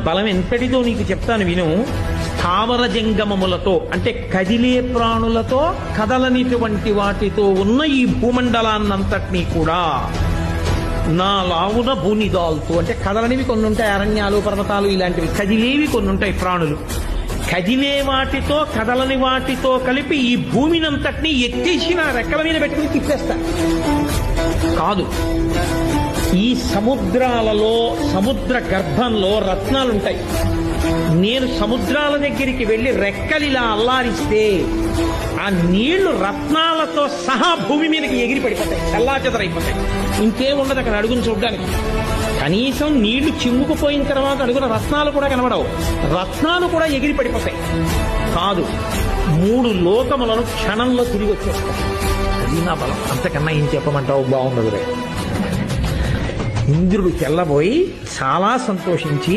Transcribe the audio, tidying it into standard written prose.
బలం ఎంతటిదో నీకు చెప్తాను విను. స్థావర జంగమములతో అంటే కదిలే ప్రాణులతో కదలనిటువంటి వాటితో ఉన్న ఈ భూమండలాన్నంతటినీ కూడా నా లావున భూనిదాల్తో అంటే కదలనివి కొన్ని ఉంటాయి, అరణ్యాలు పర్వతాలు ఇలాంటివి. కదిలేవి కొన్ని ఉంటాయి ప్రాణులు. కదిలే వాటితో కదలని వాటితో కలిపి ఈ భూమినంతటినీ ఎత్తేసి నా రెక్కల మీద పెట్టుకుని తిప్పేస్తా కాదు. ఈ సముద్రాలలో సముద్ర గర్భంలో రత్నాలుంటాయి. నేను సముద్రాల దగ్గరికి వెళ్లి రెక్కలిలా అల్లారిస్తే ఆ నీళ్లు రత్నాలతో సహా భూమి మీదకి ఎగిరి పడిపోతాయి, చల్లాచెదరైపోతాయి. ఇంకేముండదు అక్కడ అడుగును చూడడానికి. కనీసం నీళ్లు చిమ్ముకుపోయిన తర్వాత అడుగున రత్నాలు కూడా కనబడవు, రత్నాలు కూడా ఎగిరి పడిపోతాయి. కాదు, 3 లోకములను క్షణంలో తిరిగి వచ్చేస్తాయి. అది నా బలం. అంతకన్నా ఏం చెప్పమంటావు? బాగుండదు. ఇంద్రుడు తెల్లబోయి చాలా సంతోషించి